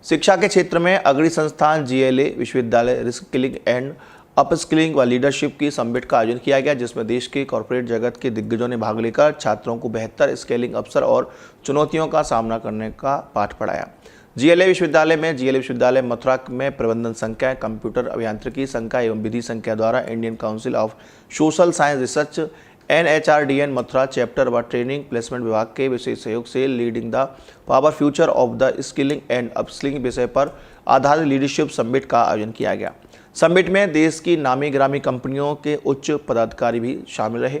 शिक्षा के क्षेत्र में अग्रणी संस्थान जीएलए विश्वविद्यालय रिस्किलिंग एंड अपस्किलिंग व लीडरशिप की समिट का आयोजन किया गया, जिसमें देश के कॉर्पोरेट जगत के दिग्गजों ने भाग लेकर छात्रों को बेहतर स्केलिंग अवसर और चुनौतियों का सामना करने का पाठ पढ़ाया। जीएलए विश्वविद्यालय मथुरा में प्रबंधन संकाय, कंप्यूटर अभियांत्रिकी संकाय एवं विधि संकाय द्वारा Indian council of social science research NHRDN Mathura chapter व ट्रेनिंग प्लेसमेंट विभाग के विशेष सहयोग से leading the power future of the skilling and upskilling विषय पर आधारित लीडरशिप समिट का आयोजन किया गया। समिट में देश की नामी ग्रामी कंपनियों के उच्च पदाधिकारी भी शामिल रहे।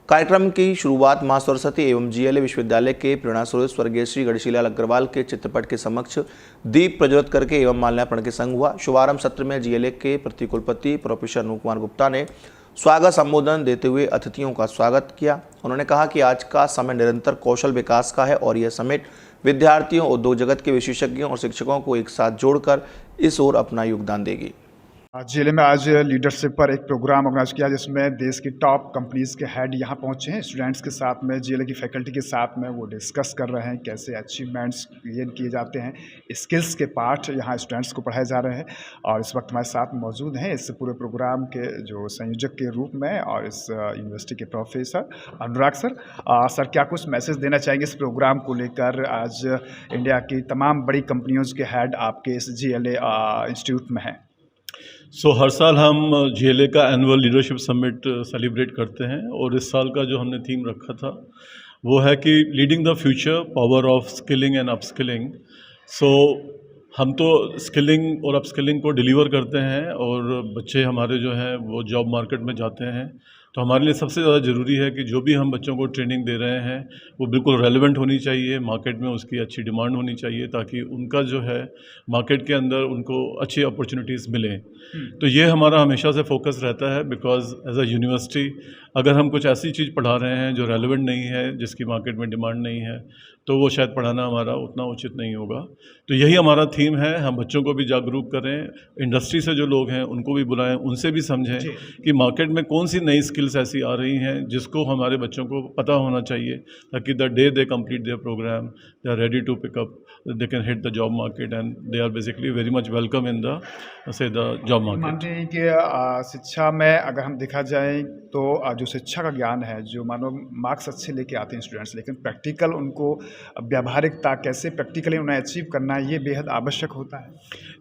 कार्यक्रम की शुरुआत मां सरस्वती एवं जीएलए विश्वविद्यालय के प्रेरणा स्रोत स्वर्गीय श्री गणेशीलाल अग्रवाल के चित्रपट के समक्ष दीप प्रज्वलित करके एवं माल्यार्पण के संग हुआ। शुभारंभ सत्र में जीएलए के प्रतिकुलपति प्रोफेसर अनूप कुमार गुप्ता ने स्वागत संबोधन देते हुए अतिथियों का स्वागत किया। उन्होंने कहा कि आज का समय निरंतर कौशल विकास का है और यह समिट विद्यार्थियों, उद्योग जगत के विशेषज्ञों और शिक्षकों को एक साथ जोड़कर इस ओर अपना योगदान देगी। जिले में आज लीडरशिप पर एक प्रोग्राम ऑर्गेनाइज किया, जिसमें देश की टॉप कंपनीज के हेड यहाँ पहुँचे हैं। स्टूडेंट्स के साथ में, जिले की फैकल्टी के साथ में वो डिस्कस कर रहे हैं कैसे अचीवमेंट्स क्रिएट किए जाते हैं। स्किल्स के पार्ट यहाँ स्टूडेंट्स को पढ़ाए जा रहे हैं और इस वक्त हमारे साथ मौजूद हैं इस पूरे प्रोग्राम के जो संयोजक के रूप में और इस यूनिवर्सिटी के प्रोफेसर अनुराग सर। सर, क्या कुछ मैसेज देना चाहेंगे इस प्रोग्राम को लेकर? आज इंडिया की तमाम बड़ी कंपनियों के हेड आपके इस जीएलए इंस्टीट्यूट में हैं। हर साल हम जीएलए का एनुअल लीडरशिप समिट सेलिब्रेट करते हैं और इस साल का जो हमने थीम रखा था वो है कि leading the future, power of skilling and upskilling. हम तो स्किलिंग और अपस्किलिंग को डिलीवर करते हैं और बच्चे हमारे जो हैं वो जॉब मार्केट में जाते हैं, तो हमारे लिए सबसे ज़्यादा ज़रूरी है कि जो भी हम बच्चों को ट्रेनिंग दे रहे हैं वो बिल्कुल रेलेवेंट होनी चाहिए, मार्केट में उसकी अच्छी डिमांड होनी चाहिए ताकि उनका जो है मार्केट के अंदर उनको अच्छी अपॉर्चुनिटीज़ मिलें। तो ये हमारा हमेशा से फोकस रहता है, बिकॉज एज अ यूनिवर्सिटी अगर हम कुछ ऐसी चीज़ पढ़ा रहे हैं जो रेलेवेंट नहीं है, जिसकी मार्केट में डिमांड नहीं है, तो वो शायद पढ़ाना हमारा उतना उचित नहीं होगा। तो यही हमारा थीम है। हम बच्चों को भी जागरूक करें, इंडस्ट्री से जो लोग हैं उनको भी बुलाएं, उनसे भी समझें कि मार्केट में कौन सी नई स्किल्स ऐसी आ रही हैं जिसको हमारे बच्चों को पता होना चाहिए, ताकि the day they complete their programme they are ready to pick up, they can hit the job market and they are basically very much welcome in the job market. मानते हैं कि शिक्षा में अगर हम देखा जाए तो जो शिक्षा का ज्ञान है, जो मानो मार्क्स अच्छे लेके आते हैं स्टूडेंट्स, लेकिन प्रैक्टिकल उनको व्यावहारिकता कैसे प्रैक्टिकली उन्हें अचीव करना है, ये बेहद आवश्यक होता है।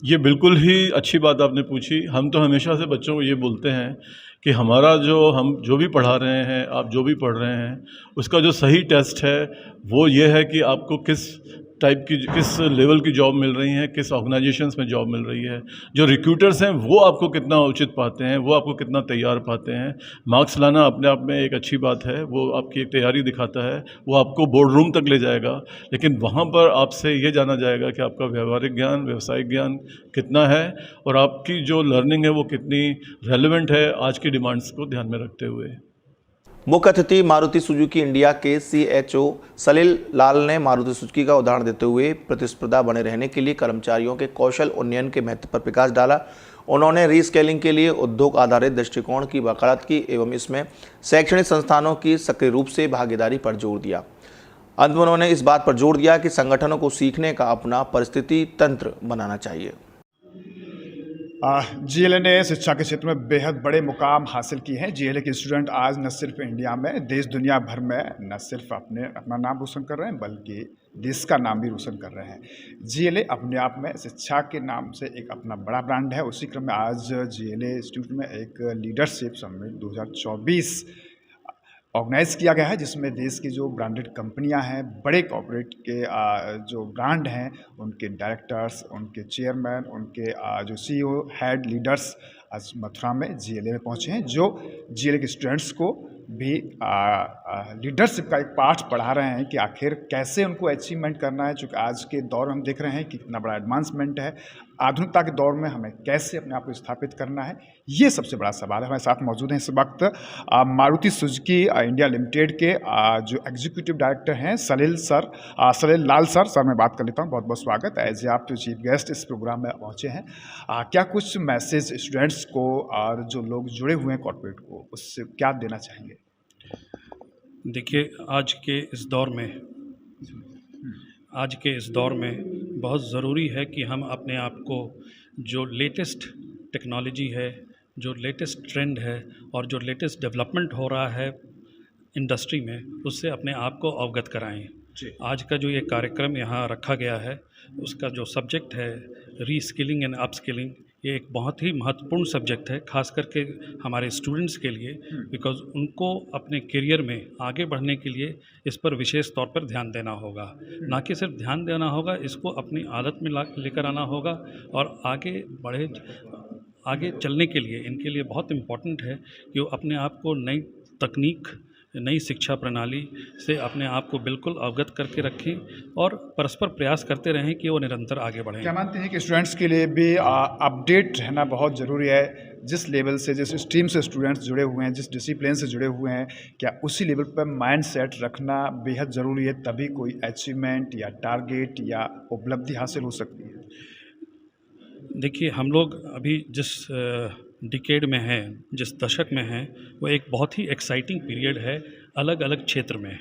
ये बिल्कुल ही अच्छी बात आपने पूछी। हम तो हमेशा से बच्चों को ये बोलते हैं कि हम जो भी पढ़ा रहे हैं, आप जो भी पढ़ रहे हैं, उसका जो सही टेस्ट है वो ये है कि आपको किस लेवल की जॉब मिल रही है, किस ऑर्गेनाइजेशंस में जॉब मिल रही है। जो रिक्रूटर्स हैं वो आपको कितना उचित पाते हैं, वो आपको कितना तैयार पाते हैं। मार्क्स लाना अपने आप में एक अच्छी बात है, वो आपकी एक तैयारी दिखाता है, वो आपको बोर्ड रूम तक ले जाएगा, लेकिन वहाँ पर आपसे ये जाना जाएगा कि आपका व्यावहारिक ज्ञान, व्यावसायिक ज्ञान कितना है और आपकी जो लर्निंग है वो कितनी रेलेवेंट है आज की डिमांड्स को ध्यान में रखते हुए। मुख्य अतिथि मारुति सुजुकी इंडिया के CHO सलील लाल ने मारुति सुजुकी का उदाहरण देते हुए प्रतिस्पर्धा बने रहने के लिए कर्मचारियों के कौशल उन्नयन के महत्व पर प्रकाश डाला। उन्होंने रीस्केलिंग के लिए उद्योग आधारित दृष्टिकोण की वकालत की एवं इसमें शैक्षणिक संस्थानों की सक्रिय रूप से भागीदारी पर जोर दिया। अंत में उन्होंने इस बात पर जोर दिया कि संगठनों को सीखने का अपना परिस्थिति तंत्र बनाना चाहिए। जीएलए ने शिक्षा के क्षेत्र में बेहद बड़े मुकाम हासिल किए हैं। जीएलए के स्टूडेंट आज न सिर्फ इंडिया में, देश दुनिया भर में न सिर्फ अपना नाम रोशन कर रहे हैं, बल्कि देश का नाम भी रोशन कर रहे हैं। जीएलए अपने आप में शिक्षा के नाम से एक अपना बड़ा ब्रांड है। उसी क्रम में आज जीएलए इंस्टीट्यूट में एक लीडरशिप समिट 2024 ऑर्गेनाइज़ किया गया है, जिसमें देश की जो ब्रांडेड कंपनियां हैं, बड़े कॉर्पोरेट के जो ब्रांड हैं, उनके डायरेक्टर्स, उनके चेयरमैन, उनके जो CEO हेड लीडर्स आज मथुरा में जीएलए में पहुंचे हैं, जो जीएलए के स्टूडेंट्स को भी लीडरशिप का एक पाठ पढ़ा रहे हैं कि आखिर कैसे उनको अचीवमेंट करना है। चूँकि आज के दौर में हम देख रहे हैं कि कितना बड़ा एडवांसमेंट है, आधुनिकता के दौर में हमें कैसे अपने आप को स्थापित करना है, ये सबसे बड़ा सवाल है। हमारे साथ मौजूद हैं इस वक्त मारुति सुजुकी इंडिया लिमिटेड के जो एग्जीक्यूटिव डायरेक्टर हैं सलील लाल सर। सर, मैं बात कर लेता हूँ। बहुत बहुत स्वागत। एज आप जो चीफ गेस्ट इस प्रोग्राम में पहुँचे हैं, क्या कुछ मैसेज स्टूडेंट्स को और जो लोग जुड़े हुए हैं कॉर्पोरेट को, उससे क्या देना चाहेंगे? देखिए, आज के इस दौर में आज के इस दौर में बहुत ज़रूरी है कि हम अपने आप को जो लेटेस्ट टेक्नोलॉजी है, जो लेटेस्ट ट्रेंड है और जो लेटेस्ट डेवलपमेंट हो रहा है इंडस्ट्री में, उससे अपने आप को अवगत कराएं। आज का जो ये कार्यक्रम यहाँ रखा गया है, उसका जो सब्जेक्ट है रीस्किलिंग एंड अपस्किलिंग, ये एक बहुत ही महत्वपूर्ण सब्जेक्ट है, खास करके हमारे स्टूडेंट्स के लिए, बिकॉज़ उनको अपने करियर में आगे बढ़ने के लिए इस पर विशेष तौर पर ध्यान देना होगा। ना कि सिर्फ ध्यान देना होगा, इसको अपनी आदत में लेकर आना होगा और आगे चलने के लिए इनके लिए बहुत इम्पोर्टेंट है कि वो अपने आप को नई तकनीक, नई शिक्षा प्रणाली से अपने आप को बिल्कुल अवगत करके रखें और परस्पर प्रयास करते रहें कि वो निरंतर आगे बढ़ें। क्या मानते हैं कि स्टूडेंट्स के लिए भी अपडेट रहना बहुत ज़रूरी है? जिस लेवल से, जिस स्ट्रीम से स्टूडेंट्स जुड़े हुए हैं, जिस डिसिप्लिन से जुड़े हुए हैं, क्या उसी लेवल पर माइंड सेट रखना बेहद ज़रूरी है, तभी कोई अचीवमेंट या टारगेट या उपलब्धि हासिल हो सकती है? देखिए, हम लोग अभी जिस डिकेड में हैं, जिस दशक में हैं, वो एक बहुत ही एक्साइटिंग पीरियड है अलग अलग क्षेत्र में।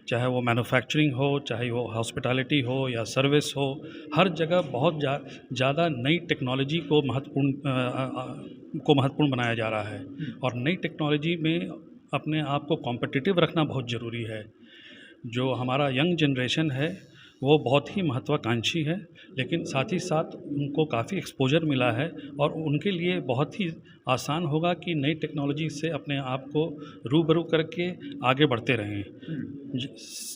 चाहे वो मैन्युफैक्चरिंग हो, चाहे वो हॉस्पिटैलिटी हो या सर्विस हो, हर जगह बहुत ज़्यादा नई टेक्नोलॉजी को महत्वपूर्ण बनाया जा रहा है और नई टेक्नोलॉजी में अपने आप को कॉम्पिटिटिव रखना बहुत ज़रूरी है। जो हमारा यंग जनरेशन है वो बहुत ही महत्वाकांक्षी है, लेकिन साथ ही साथ उनको काफ़ी एक्सपोजर मिला है और उनके लिए बहुत ही आसान होगा कि नई टेक्नोलॉजी से अपने आप को रूबरू करके आगे बढ़ते रहें।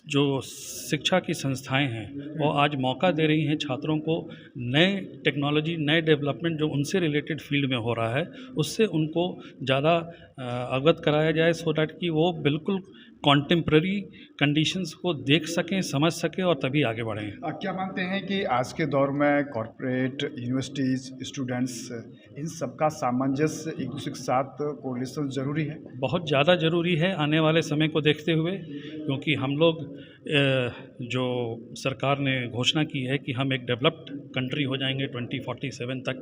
जो शिक्षा की संस्थाएं हैं वो आज मौका दे रही हैं छात्रों को नए टेक्नोलॉजी, नए डेवलपमेंट जो उनसे रिलेटेड फील्ड में हो रहा है उससे उनको ज़्यादा अवगत कराया जाए, सो दैट कि वो बिल्कुल कॉन्टेम्प्ररी कंडीशंस को देख सकें, समझ सकें और तभी आगे बढ़ें। क्या मानते हैं कि आज के दौर में कॉरपोरेट, यूनिवर्सिटीज़, स्टूडेंट्स, इन सब का सामंजस्य एक दूसरे के साथ कोरिलेशन ज़रूरी है? बहुत ज़्यादा ज़रूरी है आने वाले समय को देखते हुए, क्योंकि हम लोग जो सरकार ने घोषणा की है कि हम एक डेवलप्ड कंट्री हो जाएंगे 2047 तक,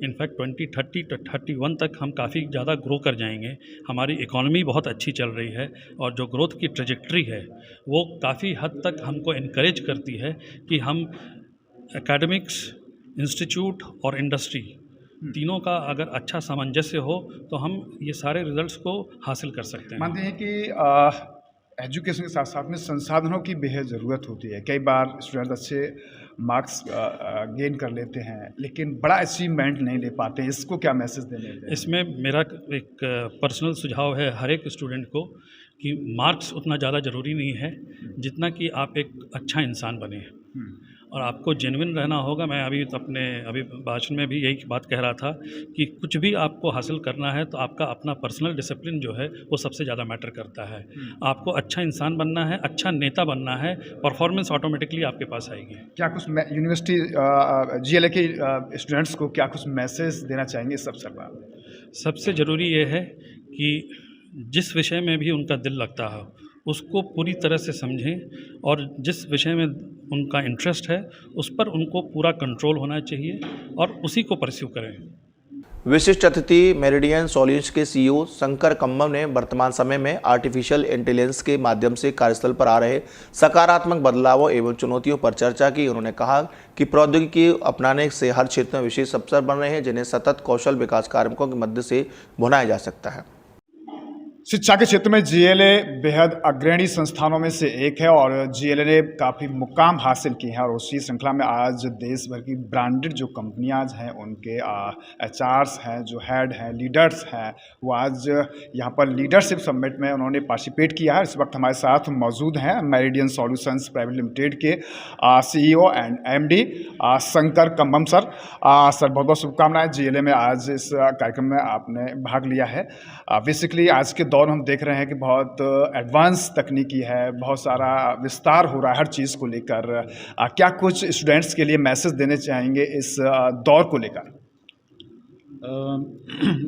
इनफैक्ट 2030-31 तक हम काफ़ी ज़्यादा ग्रो कर जाएंगे। हमारी इकॉनमी बहुत अच्छी चल रही है और जो ग्रोथ की ट्रेजेक्ट्री है वो काफ़ी हद तक हमको इनकरेज करती है कि हम एकेडमिक्स, इंस्टीट्यूट और इंडस्ट्री तीनों का अगर अच्छा सामंजस्य हो तो हम ये सारे रिजल्ट्स को हासिल कर सकते हैं। मानते हैं कि एजुकेशन के साथ साथ में संसाधनों की बेहद ज़रूरत होती है। कई बार स्टूडेंट अच्छे मार्क्स गेन कर लेते हैं लेकिन बड़ा अचीवमेंट नहीं ले पाते, इसको क्या मैसेज देने हैं? इसमें मेरा एक पर्सनल सुझाव है हर एक स्टूडेंट को कि मार्क्स उतना ज़्यादा ज़रूरी नहीं है जितना कि आप एक अच्छा इंसान बने और आपको जेन्युइन रहना होगा। मैं अभी भाषण में भी यही बात कह रहा था कि कुछ भी आपको हासिल करना है तो आपका अपना पर्सनल डिसिप्लिन जो है वो सबसे ज़्यादा मैटर करता है। आपको अच्छा इंसान बनना है, अच्छा नेता बनना है, परफॉर्मेंस ऑटोमेटिकली आपके पास आएगी। क्या कुछ यूनिवर्सिटी GLA के स्टूडेंट्स को क्या कुछ मैसेज देना चाहेंगे इस अवसर पर? सबसे ज़रूरी ये है कि जिस विषय में भी उनका दिल लगता है उसको पूरी तरह से समझें और जिस विषय में उनका इंटरेस्ट है उस पर उनको पूरा कंट्रोल होना चाहिए और उसी को परस्यू करें। विशिष्ट अतिथि मेरिडियन सॉल्यूशंस के CEO शंकर कम्बम ने वर्तमान समय में आर्टिफिशियल इंटेलिजेंस के माध्यम से कार्यस्थल पर आ रहे सकारात्मक बदलावों एवं चुनौतियों पर चर्चा की। उन्होंने कहा कि प्रौद्योगिकी अपनाने से हर क्षेत्र में विशेष अवसर बन रहे हैं जिन्हें सतत कौशल विकास कार्यक्रमों के मध्य से भुनाया जा सकता है। शिक्षा के क्षेत्र में GLA बेहद अग्रणी संस्थानों में से एक है और GLA ने काफ़ी मुकाम हासिल किए हैं और उसी श्रृंखला में आज देश भर की ब्रांडेड जो कंपनियां हैं उनके HRs हैं, जो हेड हैं, लीडर्स हैं, वो आज यहाँ पर लीडरशिप समिट में उन्होंने पार्टिसिपेट किया है। इस वक्त हमारे साथ मौजूद हैं मेरिडियन सॉल्यूशंस प्राइवेट लिमिटेड के CEO and MD Shankar Cumbum sir. Sir बहुत बहुत शुभकामनाएं, GLA में आज इस कार्यक्रम में आपने भाग लिया है। बेसिकली आज के दौर हम देख रहे हैं कि बहुत एडवांस तकनीकी है, बहुत सारा विस्तार हो रहा है हर चीज़ को लेकर। क्या कुछ स्टूडेंट्स के लिए मैसेज देने चाहेंगे इस दौर को लेकर?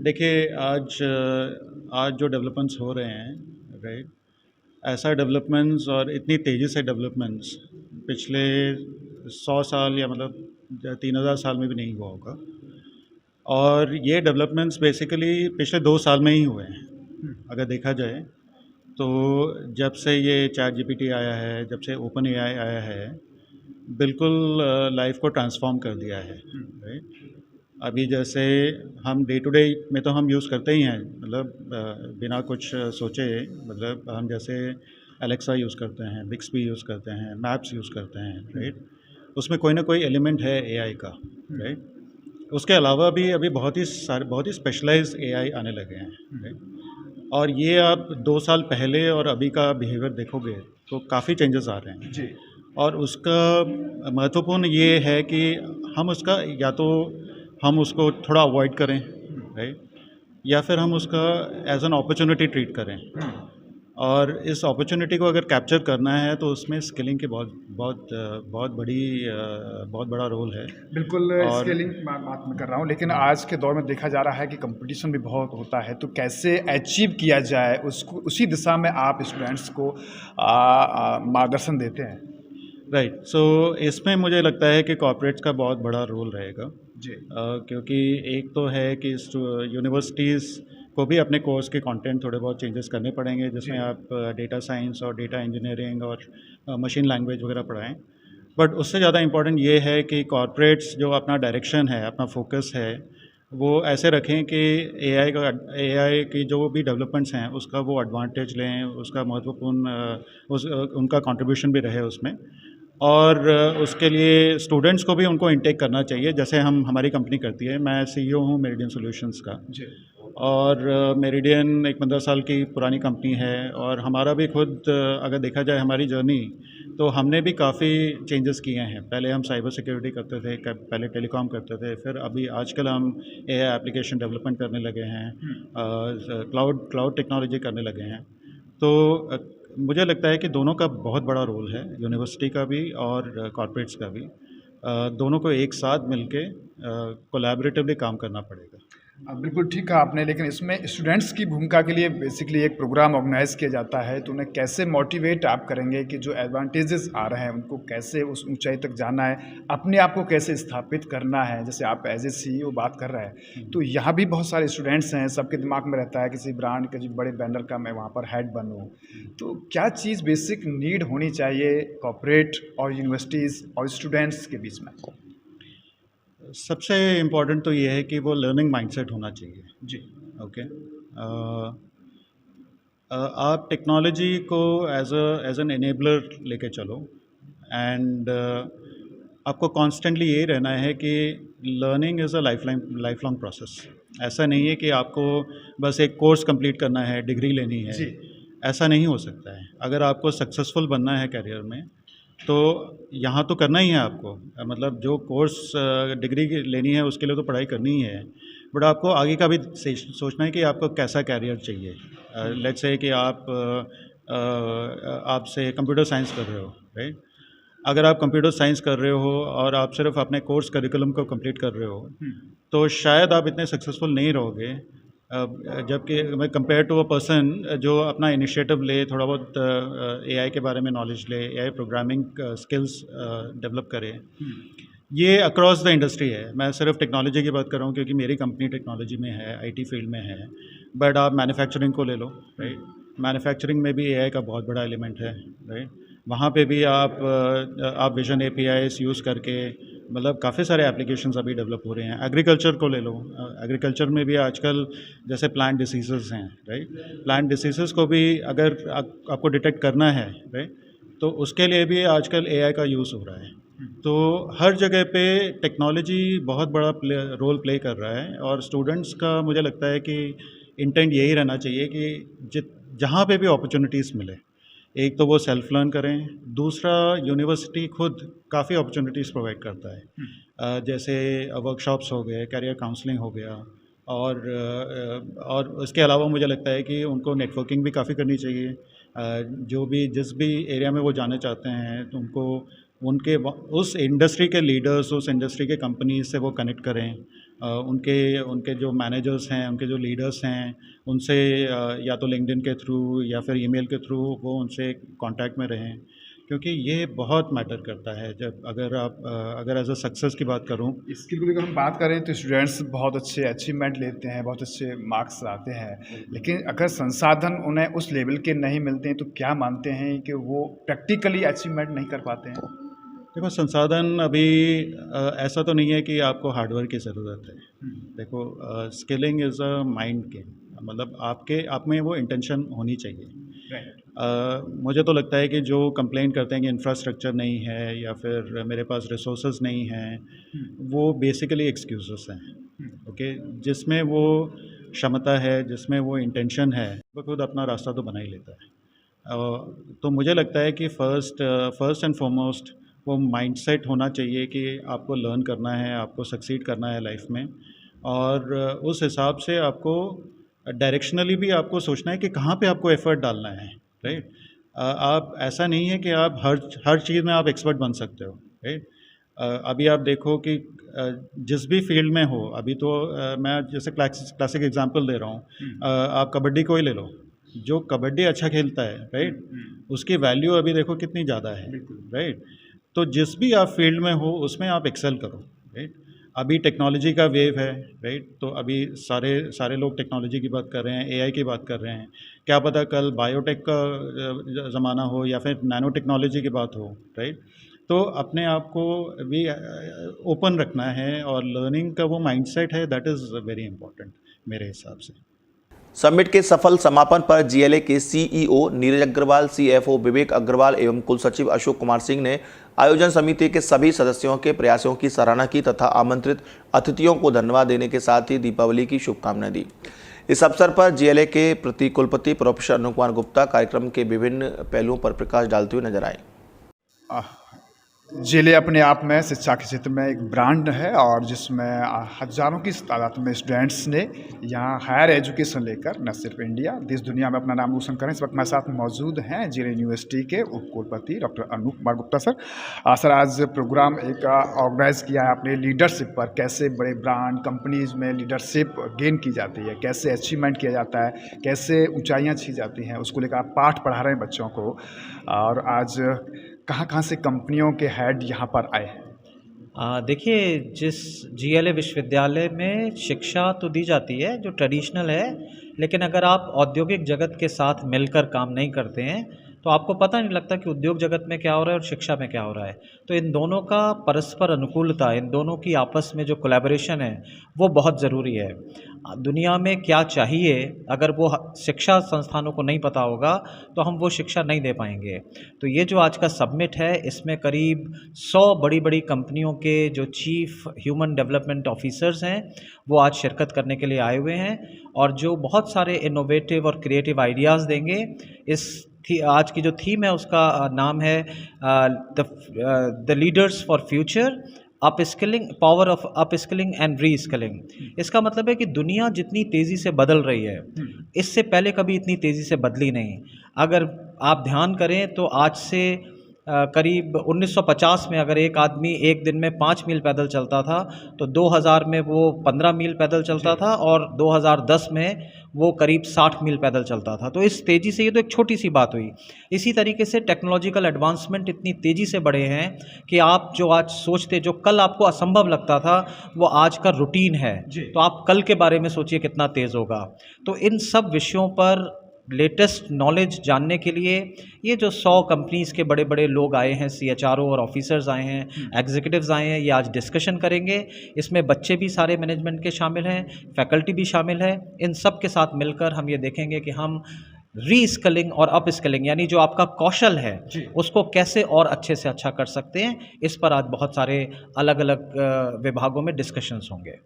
देखिए आज जो डेवलपमेंट्स हो रहे हैं, राइट, ऐसा डेवलपमेंट्स और इतनी तेज़ी से डेवलपमेंट्स पिछले 100 साल या मतलब 3000 साल में भी नहीं हुआ होगा। और ये डेवलपमेंट्स बेसिकली पिछले 2 साल में ही हुए हैं अगर देखा जाए तो। जब से ये ChatGPT आया है, जब से OpenAI आया है, बिल्कुल लाइफ को ट्रांसफॉर्म कर दिया है, राइट। अभी जैसे हम डे टू डे में तो हम यूज़ करते ही हैं, मतलब बिना कुछ सोचे, मतलब हम जैसे एलेक्सा यूज़ करते हैं, बिक्सबी यूज़ करते हैं, मैप्स यूज़ करते हैं, राइट। उसमें कोई ना कोई एलिमेंट है एआई का, राइट। उसके अलावा भी अभी बहुत ही स्पेशलाइज्ड एआई आने लगे हैं, राइट। और ये आप 2 साल पहले और अभी का बिहेवियर देखोगे तो काफ़ी चेंजेस आ रहे हैं जी। और उसका महत्वपूर्ण ये है कि हम उसका या तो हम उसको थोड़ा अवॉइड करें, राइट, या फिर हम उसका एज एन अपॉर्चुनिटी ट्रीट करें। और इस अपॉर्चुनिटी को अगर कैप्चर करना है तो उसमें स्किलिंग की बहुत बड़ा रोल है। बिल्कुल, और स्केलिंग बात मैं कर रहा हूँ, लेकिन आज के दौर में देखा जा रहा है कि कंपटीशन भी बहुत होता है, तो कैसे अचीव किया जाए उसको, उसी दिशा में आप स्टूडेंट्स को मार्गदर्शन देते हैं। राइट, सो इसमें मुझे लगता है कि कॉर्पोरेट्स का बहुत बड़ा रोल रहेगा। जी। क्योंकि एक तो है कि यूनिवर्सिटीज़ को भी अपने कोर्स के कंटेंट थोड़े बहुत चेंजेस करने पड़ेंगे, जिसमें आप डेटा साइंस और डेटा इंजीनियरिंग और मशीन लैंग्वेज वगैरह पढ़ाएं। बट उससे ज़्यादा इम्पोर्टेंट ये है कि कॉर्पोरेट्स जो अपना डायरेक्शन है, अपना फोकस है, वो ऐसे रखें कि एआई की जो भी डेवलपमेंट्स हैं उसका वो एडवांटेज लें, उसका महत्वपूर्ण उनका कंट्रीब्यूशन भी रहे उसमें। और उसके लिए स्टूडेंट्स को भी उनको इंटेक करना चाहिए, जैसे हमारी कंपनी करती है। मैं सीईओ हूँ मेरिडियन सॉल्यूशंस का। जी। और मेरिडियन एक 15 साल की पुरानी कंपनी है और हमारा भी खुद अगर देखा जाए हमारी जर्नी, तो हमने भी काफ़ी चेंजेस किए हैं। पहले हम साइबर सिक्योरिटी करते थे, पहले टेलीकॉम करते थे, फिर अभी आजकल हम एआई एप्लीकेशन डेवलपमेंट करने लगे हैं, क्लाउड टेक्नोलॉजी करने लगे हैं। तो मुझे लगता है कि दोनों का बहुत बड़ा रोल है, यूनिवर्सिटी का भी और कॉर्पोरेट्स का भी। दोनों को एक साथ मिलके कोलैबोरेटिवली काम करना पड़ेगा। बिल्कुल ठीक कहा आपने, लेकिन इसमें स्टूडेंट्स की भूमिका के लिए बेसिकली एक प्रोग्राम ऑर्गेनाइज किया जाता है, तो उन्हें कैसे मोटिवेट आप करेंगे कि जो एडवांटेजेस आ रहे हैं उनको कैसे उस ऊंचाई तक जाना है, अपने आप को कैसे स्थापित करना है। जैसे आप एज ए सीईओ बात कर रहे हैं, तो यहाँ भी बहुत सारे स्टूडेंट्स हैं, सबके दिमाग में रहता है किसी ब्रांड किसी बड़े बैनर का मैं वहाँ पर हेड बनूँ। तो क्या चीज़ बेसिक नीड होनी चाहिए कॉर्पोरेट और यूनिवर्सिटीज़ और स्टूडेंट्स के बीच में? सबसे इम्पोर्टेंट तो ये है कि वो लर्निंग माइंडसेट होना चाहिए। जी। ओके। आप टेक्नोलॉजी को एज एन एनेबलर लेके चलो एंड आपको कॉन्स्टेंटली यही रहना है कि learning is a life long process. ऐसा नहीं है कि आपको बस एक कोर्स कंप्लीट करना है, डिग्री लेनी है। जी। ऐसा नहीं हो सकता है। अगर आपको सक्सेसफुल बनना है करियर में, तो यहाँ तो करना ही है आपको, मतलब जो कोर्स डिग्री लेनी है उसके लिए तो पढ़ाई करनी ही है, बट आपको आगे का भी सोचना है कि आपको कैसा कैरियर चाहिए। लेट्स से कि आप से कंप्यूटर साइंस कर रहे हो, राइट। अगर आप कंप्यूटर साइंस कर रहे हो और आप सिर्फ अपने कोर्स करिकुलम को कंप्लीट कर रहे हो, तो शायद आप इतने सक्सेसफुल नहीं रहोगे, जबकि मैं कंपेयर टू अ पर्सन जो अपना इनिशिएटिव ले, थोड़ा बहुत एआई के बारे में नॉलेज ले, एआई प्रोग्रामिंग स्किल्स डेवलप करे। ये अक्रॉस द इंडस्ट्री है। मैं सिर्फ टेक्नोलॉजी की बात कर रहा हूँ क्योंकि मेरी कंपनी टेक्नोलॉजी में है, आईटी फील्ड में है। बट आप मैन्युफैक्चरिंग को ले लो, राइट। मैन्युफैक्चरिंग में भी एआई का बहुत बड़ा एलिमेंट है, राइट। वहाँ पे भी आप विजन एपीआईज यूज़ करके, मतलब काफ़ी सारे एप्लीकेशंस अभी डेवलप हो रहे हैं। एग्रीकल्चर को ले लो, एग्रीकल्चर में भी आजकल जैसे प्लांट डिसीज़ेस हैं, राइट। प्लांट डिसीज़ेस को भी अगर आपको डिटेक्ट करना है, राइट, तो उसके लिए भी आजकल एआई का यूज़ हो रहा है। तो हर जगह पे टेक्नोलॉजी बहुत बड़ा रोल प्ले कर रहा है और स्टूडेंट्स का मुझे लगता है कि इंटेंट यही रहना चाहिए कि जहाँ पे भी अपॉर्चुनिटीज़ मिले, एक तो वो सेल्फ लर्न करें, दूसरा यूनिवर्सिटी खुद काफ़ी अपॉर्चुनिटीज़ प्रोवाइड करता है। जैसे वर्कशॉप्स हो गए, कैरियर काउंसलिंग हो गया, और उसके अलावा मुझे लगता है कि उनको नेटवर्किंग भी काफ़ी करनी चाहिए। जो भी जिस भी एरिया में वो जाना चाहते हैं, तो उनको उस इंडस्ट्री के लीडर्स, उस इंडस्ट्री के कंपनीज से वो कनेक्ट करें। उनके जो मैनेजर्स हैं, उनके जो लीडर्स हैं, उनसे या तो लिंक्डइन के थ्रू या फिर ईमेल के थ्रू वो उनसे कांटेक्ट में रहें, क्योंकि ये बहुत मैटर करता है। जब अगर एज अ सक्सेस की बात करूं, स्किल को लेकर हम बात करें तो स्टूडेंट्स बहुत अच्छे अचीवमेंट लेते हैं, बहुत अच्छे मार्क्स आते हैं, लेकिन अगर संसाधन उन्हें उस लेवल के नहीं मिलते हैं तो क्या मानते हैं कि वो प्रैक्टिकली अचीवमेंट नहीं कर पाते हैं? देखो संसाधन अभी ऐसा तो नहीं है कि आपको हार्डवेयर की ज़रूरत है। देखो skilling is a mind game, मतलब आप में वो इंटेंशन होनी चाहिए। मुझे तो लगता है कि जो कंप्लेन करते हैं कि इंफ्रास्ट्रक्चर नहीं है या फिर मेरे पास रिसोर्सेज नहीं हैं, वो बेसिकली एक्सक्यूजेस हैं। ओके, जिसमें वो क्षमता है, जिसमें वो इंटेंशन है, वो खुद अपना रास्ता तो बना ही लेता है। तो मुझे लगता है कि फर्स्ट एंड फॉरमोस्ट वो माइंडसेट होना चाहिए कि आपको लर्न करना है, आपको सक्सीड करना है लाइफ में, और उस हिसाब से आपको डायरेक्शनली भी आपको सोचना है कि कहाँ पे आपको एफर्ट डालना है, राइट। आप ऐसा नहीं है कि आप हर चीज़ में आप एक्सपर्ट बन सकते हो, राइट। अभी आप देखो कि जिस भी फील्ड में हो, अभी तो मैं जैसे क्लासिक एग्जांपल दे रहा हूँ, आप कबड्डी को ही ले लो। जो कबड्डी अच्छा खेलता है, राइट, उसकी वैल्यू अभी देखो कितनी ज़्यादा है, राइट। तो जिस भी आप फील्ड में हो उसमें आप एक्सेल करो, राइट। अभी टेक्नोलॉजी का वेव है, राइट, तो अभी सारे लोग टेक्नोलॉजी की बात कर रहे हैं, एआई की बात कर रहे हैं। क्या पता कल बायोटेक का ज़माना हो या फिर नैनो टेक्नोलॉजी की बात हो, राइट। तो अपने आप को भी ओपन रखना है, और लर्निंग का वो माइंडसेट है, दैट इज़ वेरी इंपॉर्टेंट मेरे हिसाब से। समिट के सफल समापन पर जीएलए के सीईओ नीरज अग्रवाल, सीएफओ विवेक अग्रवाल एवं कुल सचिव अशोक कुमार सिंह ने आयोजन समिति के सभी सदस्यों के प्रयासों की सराहना की तथा आमंत्रित अतिथियों को धन्यवाद देने के साथ ही दीपावली की शुभकामनाएं दी। इस अवसर पर जीएलए के प्रति कुलपति प्रोफेसर अनुप कुमार गुप्ता कार्यक्रम के विभिन्न पहलुओं पर प्रकाश डालते हुए नजर आए। जीएलए अपने आप में शिक्षा के क्षेत्र में एक ब्रांड है, और जिसमें हज़ारों की तादाद में स्टूडेंट्स ने यहाँ हायर एजुकेशन लेकर न सिर्फ इंडिया, देश दुनिया में अपना नाम रोशन करें। इस वक्त हमारे साथ मौजूद हैं जीएलए यूनिवर्सिटी के उप कुलपति doctor Anup Kumar Gupta sir. Sir, आज प्रोग्राम एक ऑर्गेनाइज किया है आपने लीडरशिप पर, कैसे बड़े ब्रांड कंपनीज़ में लीडरशिप गेन की जाती है, कैसे अचीवमेंट किया जाता है, कैसे ऊँचाइयाँ छी जाती हैं, उसको लेकर आप पाठ पढ़ा रहे हैं बच्चों को। और आज कहाँ से कंपनियों के हेड यहाँ पर आए हैं? देखिए, जिस जीएलए विश्वविद्यालय में शिक्षा तो दी जाती है जो ट्रेडिशनल है, लेकिन अगर आप औद्योगिक जगत के साथ मिलकर काम नहीं करते हैं तो आपको पता नहीं लगता कि उद्योग जगत में क्या हो रहा है और शिक्षा में क्या हो रहा है। तो इन दोनों का परस्पर अनुकूलता, इन दोनों की आपस में जो कोलैबोरेशन है वो बहुत ज़रूरी है। दुनिया में क्या चाहिए, अगर वो शिक्षा संस्थानों को नहीं पता होगा तो हम वो शिक्षा नहीं दे पाएंगे। तो ये जो आज का समिट है, इसमें करीब 100 बड़ी बड़ी कंपनियों के जो चीफ ह्यूमन डेवलपमेंट ऑफिसर्स हैं वो आज शिरकत करने के लिए आए हुए हैं, और जो बहुत सारे इनोवेटिव और क्रिएटिव आइडियाज़ देंगे। आज की जो थीम है उसका नाम है the leaders for future, up skilling, power of up skilling and re skilling. इसका मतलब है कि दुनिया जितनी तेज़ी से बदल रही है, इससे पहले कभी इतनी तेज़ी से बदली नहीं। अगर आप ध्यान करें तो आज से करीब 1950 में अगर एक आदमी एक दिन में 5 मील पैदल चलता था तो 2000 में वो 15 मील पैदल चलता था, और 2010 में वो करीब 60 मील पैदल चलता था। तो इस तेज़ी से, ये तो एक छोटी सी बात हुई। इसी तरीके से टेक्नोलॉजिकल एडवांसमेंट इतनी तेज़ी से बढ़े हैं कि आप जो आज सोचते, जो कल आपको असंभव लगता था, वो आज का रूटीन है। तो आप कल के बारे में सोचिए कितना तेज़ होगा। तो इन सब विषयों पर लेटेस्ट नॉलेज जानने के लिए ये जो 100 कंपनीज़ के बड़े बड़े लोग आए हैं, CHRO और ऑफिसर्स आए हैं, एग्जीक्यूटिव्स आए हैं, ये आज डिस्कशन करेंगे। इसमें बच्चे भी सारे मैनेजमेंट के शामिल हैं, फैकल्टी भी शामिल है। इन सब के साथ मिलकर हम ये देखेंगे कि हम री स्किलिंग और अप स्किलिंग, यानी जो आपका कौशल है उसको कैसे और अच्छे से अच्छा कर सकते हैं। इस पर आज बहुत सारे अलग अलग विभागों में डिस्कशंस होंगे।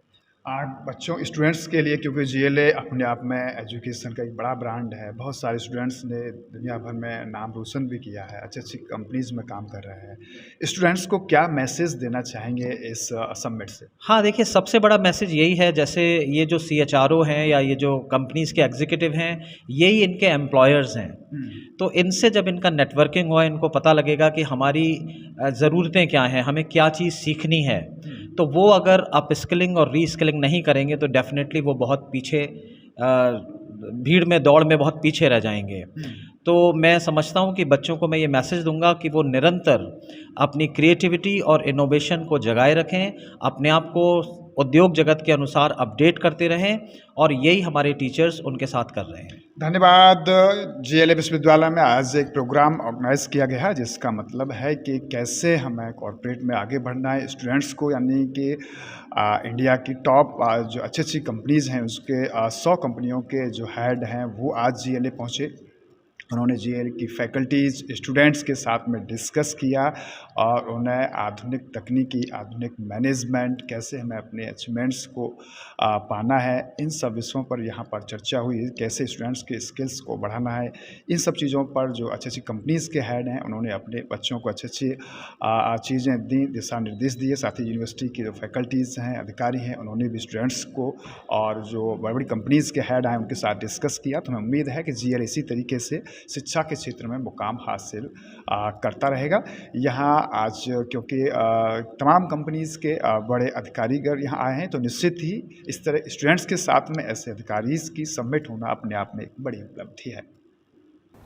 बच्चों, स्टूडेंट्स के लिए, क्योंकि जीएलए अपने आप में एजुकेशन का एक बड़ा ब्रांड है, बहुत सारे स्टूडेंट्स ने दुनिया भर में नाम रोशन भी किया है, अच्छी अच्छी कंपनीज़ में काम कर रहे हैं। स्टूडेंट्स को क्या मैसेज देना चाहेंगे इस समिट से? हाँ, देखिए, सबसे बड़ा मैसेज यही है, जैसे ये जो CHRO हैं या ये जो कंपनीज़ के एग्जीक्यूटिव हैं, यही इनके एम्प्लॉयर्स हैं। तो इनसे जब इनका नेटवर्किंग हुआ, इनको पता लगेगा कि हमारी ज़रूरतें क्या हैं, हमें क्या चीज़ सीखनी है। तो वो अगर अप स्किलिंग और री स्किलिंग नहीं करेंगे तो डेफिनेटली वो बहुत पीछे, भीड़ में, दौड़ में बहुत पीछे रह जाएंगे। तो मैं समझता हूँ कि बच्चों को मैं ये मैसेज दूंगा कि वो निरंतर अपनी क्रिएटिविटी और इनोवेशन को जगाए रखें, अपने आप को उद्योग जगत के अनुसार अपडेट करते रहें, और यही हमारे टीचर्स उनके साथ कर रहे हैं। धन्यवाद। जीएलए विश्वविद्यालय में आज एक प्रोग्राम ऑर्गेनाइज किया गया है जिसका मतलब है कि कैसे हमें कॉर्पोरेट में आगे बढ़ना है स्टूडेंट्स को, यानी कि इंडिया की टॉप जो अच्छी अच्छी कंपनीज़ हैं उसके 100 कंपनियों के जो हेड हैं वो आज जीएलए पहुँचे। उन्होंने जीएलए की फैकल्टीज़ स्टूडेंट्स के साथ में डिस्कस किया और उन्हें आधुनिक तकनीकी, आधुनिक मैनेजमेंट, कैसे हमें अपने अचीवमेंट्स को पाना है, इन सब विषयों पर यहाँ पर चर्चा हुई। कैसे स्टूडेंट्स के स्किल्स को बढ़ाना है, इन सब चीज़ों पर जो अच्छी अच्छी कंपनीज़ के हेड हैं उन्होंने अपने बच्चों को अच्छी अच्छी चीज़ें दी, दिशा निर्देश दिए। साथ ही यूनिवर्सिटी की जो फैकल्टीज़ हैं, अधिकारी हैं, उन्होंने भी स्टूडेंट्स को और जो बड़ी बड़ी कंपनीज़ के हेड हैं उनके साथ डिस्कस किया। तो हमें उम्मीद है कि जीएलए इसी तरीके से शिक्षा के क्षेत्र में मुकाम हासिल करता रहेगा। यहाँ आज क्योंकि तमाम कंपनीज़ के बड़े अधिकारीगण यहाँ आए हैं, तो निश्चित ही इस तरह स्टूडेंट्स के साथ में ऐसे अधिकारीज़ की सबमिट होना अपने आप में एक बड़ी उपलब्धि है।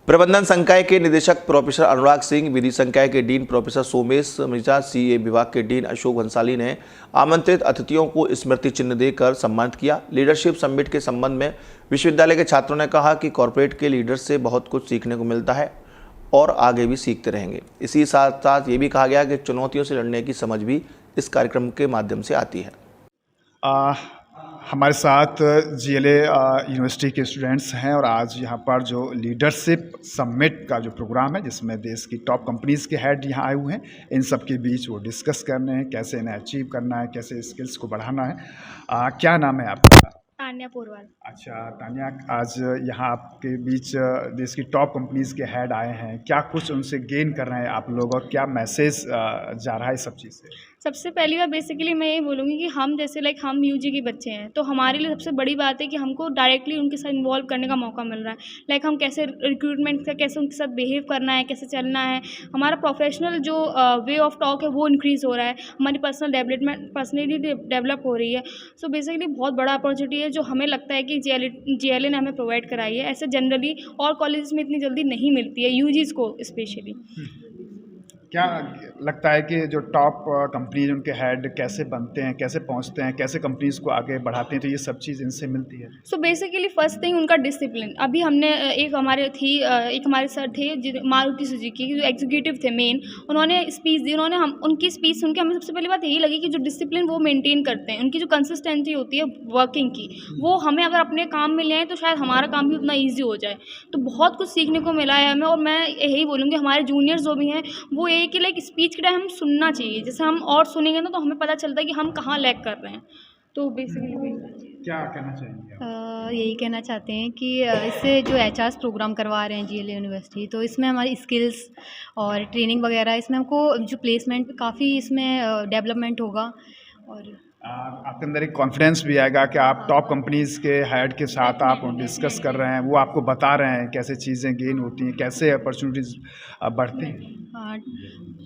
प्रबंधन संकाय के निदेशक प्रोफेसर अनुराग सिंह, विधि संकाय के dean professor Somesh Mirza, CA विभाग के डीन अशोक भंसाली ने आमंत्रित अतिथियों को स्मृति चिन्ह देकर सम्मानित किया। लीडरशिप समिट के संबंध में विश्वविद्यालय के छात्रों ने कहा कि कॉर्पोरेट के लीडर से बहुत कुछ सीखने को मिलता है और आगे भी सीखते रहेंगे। इसी साथ साथ ये भी कहा गया कि चुनौतियों से लड़ने की समझ भी इस कार्यक्रम के माध्यम से आती है। हमारे साथ जीएलए यूनिवर्सिटी के स्टूडेंट्स हैं और आज यहाँ पर जो लीडरशिप समिट का जो प्रोग्राम है जिसमें देश की टॉप कंपनीज़ के हेड यहाँ आए हुए हैं, इन सब के बीच वो डिस्कस करने हैं कैसे इन्हें अचीव करना है, कैसे स्किल्स को बढ़ाना है। क्या नाम है आपका? तान्या पोरवाल। अच्छा तान्या, आज यहाँ आपके बीच देश की टॉप कंपनीज़ के हेड आए हैं, क्या कुछ उनसे गेन कर रहे हैं आप लोग और क्या मैसेज जा रहा है सब चीज़ से? सबसे पहली बात बेसिकली मैं ये बोलूँगी कि हम जैसे हम यूजी के बच्चे हैं, तो हमारे लिए सबसे बड़ी बात है कि हमको डायरेक्टली उनके साथ इन्वॉल्व करने का मौका मिल रहा है। हम कैसे रिक्रूटमेंट का कैसे उनके साथ बिहेव करना है, कैसे चलना है, हमारा प्रोफेशनल जो वे ऑफ टॉक है वो इंक्रीज़ हो रहा है, हमारी पर्सनैलिटी डेवलप हो रही है। सो बेसिकली बहुत बड़ा अपॉर्चुनिटी है जो हमें लगता है कि जीएलए ने हमें प्रोवाइड कराई है। ऐसे जनरली और कॉलेज में इतनी जल्दी नहीं मिलती है, यूजीज़ को स्पेशली। क्या लगता है कि जो टॉप कंपनीज उनके हेड कैसे बनते हैं, कैसे पहुंचते हैं, कैसे कंपनीज को आगे बढ़ाते हैं, तो ये सब चीज़ इनसे मिलती है? सो बेसिकली फर्स्ट थिंग उनका डिसिप्लिन। अभी हमने एक हमारे सर थे मारुति सुजुकी जो एग्जीक्यूटिव थे मेन, उन्होंने स्पीच दी। उनकी स्पीच सुन के हमें सबसे पहली बात यही लगी कि जो डिसिप्लिन वो मेंटेन करते हैं, उनकी जो कंसिस्टेंसी होती है वर्किंग की, वो हमें अगर अपने काम में ले आए तो शायद हमारा काम भी उतना ईजी हो जाए। तो बहुत कुछ सीखने को मिला है हमें, और मैं यही बोलूँगी हमारे जूनियर्स जो भी हैं वो ये कि स्पीच के टाइम हम सुनना चाहिए। जैसे हम और सुनेंगे ना तो हमें पता चलता है कि हम कहाँ लैग कर रहे हैं। तो बेसिकली क्या कहना चाहेंगे? यही कहना चाहते हैं कि इससे जो एचआरएस प्रोग्राम करवा रहे हैं जीएलए यूनिवर्सिटी, तो इसमें हमारी स्किल्स और ट्रेनिंग वगैरह, इसमें हमको जो प्लेसमेंट काफ़ी इसमें डेवलपमेंट होगा और आपके अंदर एक कॉन्फिडेंस भी आएगा कि आप टॉप कंपनीज़ के हेड के साथ आप डिस्कस कर रहे हैं, वो आपको बता रहे हैं कैसे चीज़ें गेन होती हैं, कैसे अपॉर्चुनिटीज़ बढ़ती हैं।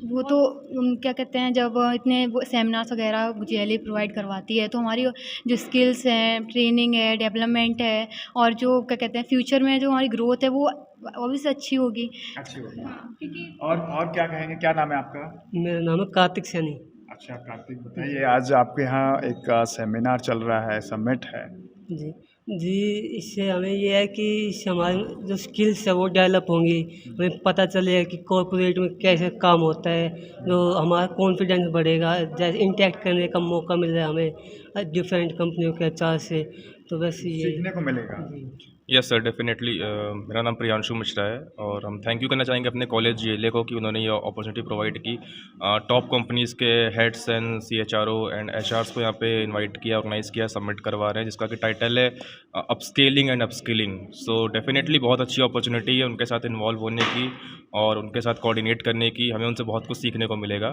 वो तो क्या कहते हैं, जब इतने सेमिनार्स वगैरह जीएलए प्रोवाइड करवाती है तो हमारी जो स्किल्स हैं, ट्रेनिंग है, डेवलपमेंट है और जो क्या कहते हैं फ्यूचर में जो हमारी ग्रोथ है वो ऑब्वियसली अच्छी होगी। और क्या कहेंगे, क्या नाम है आपका? मेरा नाम है कार्तिक सैनी। अच्छा कार्तिक, बताइए आज आपके यहाँ एक सेमिनार चल रहा है, समिट है। जी, इससे हमें ये है कि इससे हमारे जो स्किल्स है वो डेवलप होंगी, हमें पता चलेगा कि कॉर्पोरेट में कैसे काम होता है, जो हमारा कॉन्फिडेंस बढ़ेगा, जैसे इंटरेक्ट करने का मौका मिल रहा है हमें डिफरेंट कंपनियों के अच्छा से, तो बस ये सीखने को मिलेगा। Yes sir, definitely. मेरा नाम प्रियांशु मिश्रा है और हम थैंक यू करना चाहेंगे अपने कॉलेज जीएलए को कि उन्होंने ये अपॉर्चुनिटी प्रोवाइड की। टॉप कंपनीज़ के heads and CHRO and HRs को यहाँ पे इनवाइट किया, ऑर्गेनाइज़ किया, सबमिट करवा रहे हैं, जिसका कि टाइटल है upscaling and upskilling. So definitely बहुत अच्छी अपॉर्चुनिटी है उनके साथ इन्वॉल्व होने की और उनके साथ कोऑर्डिनेट करने की, हमें उनसे बहुत कुछ सीखने को मिलेगा।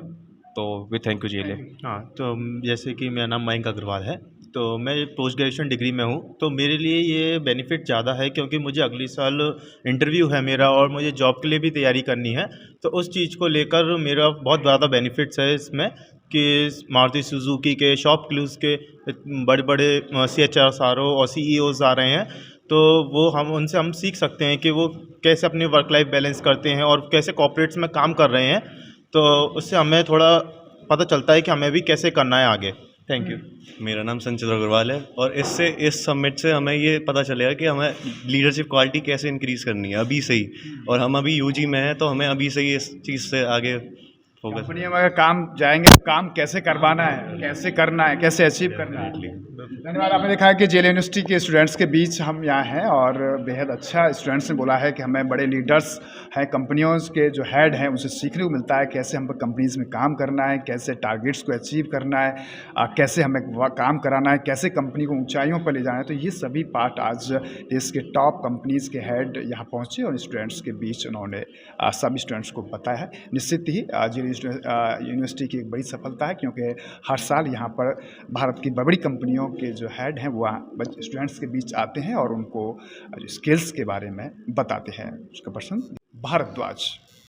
तो वी थैंक यू जीएलए। हाँ, तो जैसे कि मेरा नाम मयंक अग्रवाल है, तो मैं पोस्ट ग्रेजुएशन डिग्री में हूँ, तो मेरे लिए ये बेनिफिट ज़्यादा है क्योंकि मुझे अगले साल इंटरव्यू है मेरा और मुझे जॉब के लिए भी तैयारी करनी है। तो उस चीज़ को लेकर मेरा बहुत ज़्यादा बेनिफिट्स है इसमें कि मारुति सुजुकी के, शॉप क्लूज़ के बड़े बड़े सीएचआरओ और सीईओज़ आ रहे हैं, तो वो उनसे हम सीख सकते हैं कि वो कैसे अपनी वर्क लाइफ बैलेंस करते हैं और कैसे कॉर्पोरेट्स में काम कर रहे हैं। तो उससे हमें थोड़ा पता चलता है कि हमें भी कैसे करना है आगे। Thank you. मेरा नाम संचित अग्रवाल है और इस समिट से हमें ये पता चलेगा कि हमें लीडरशिप क्वालिटी कैसे इंक्रीज़ करनी है अभी से ही, और हम अभी यूजी में हैं तो हमें अभी से ही इस चीज़ से आगे फोकस। कंपनी में अगर काम जाएंगे तो काम कैसे करवाना है, कैसे करना है, कैसे अचीव करना है। धन्यवाद। आपने देखा है कि जेएलए यूनिवर्सिटी के स्टूडेंट्स के बीच हम यहाँ हैं और बेहद अच्छा स्टूडेंट्स ने बोला है कि हमें बड़े लीडर्स हैं, कंपनियों के जो हेड हैं उनसे सीखने को मिलता है कैसे हम कंपनीज़ में काम करना है, कैसे टारगेट्स को अचीव करना है, कैसे हमें काम कराना है, कैसे कंपनी को ऊंचाइयों पर ले जाना है। तो ये सभी पार्ट आज देश के टॉप कंपनीज़ के हेड यहाँ पहुँचे और स्टूडेंट्स के बीच उन्होंने सभी स्टूडेंट्स को बताया है। निश्चित ही जेएलए यूनिवर्सिटी की एक बड़ी सफलता है क्योंकि हर साल यहाँ पर भारत की बड़ी कंपनियों के जो हेड हैं वो स्टूडेंट्स के बीच आते हैं और उनको स्किल्स के बारे में बताते हैं। उसका पर्सन भारद्वाज।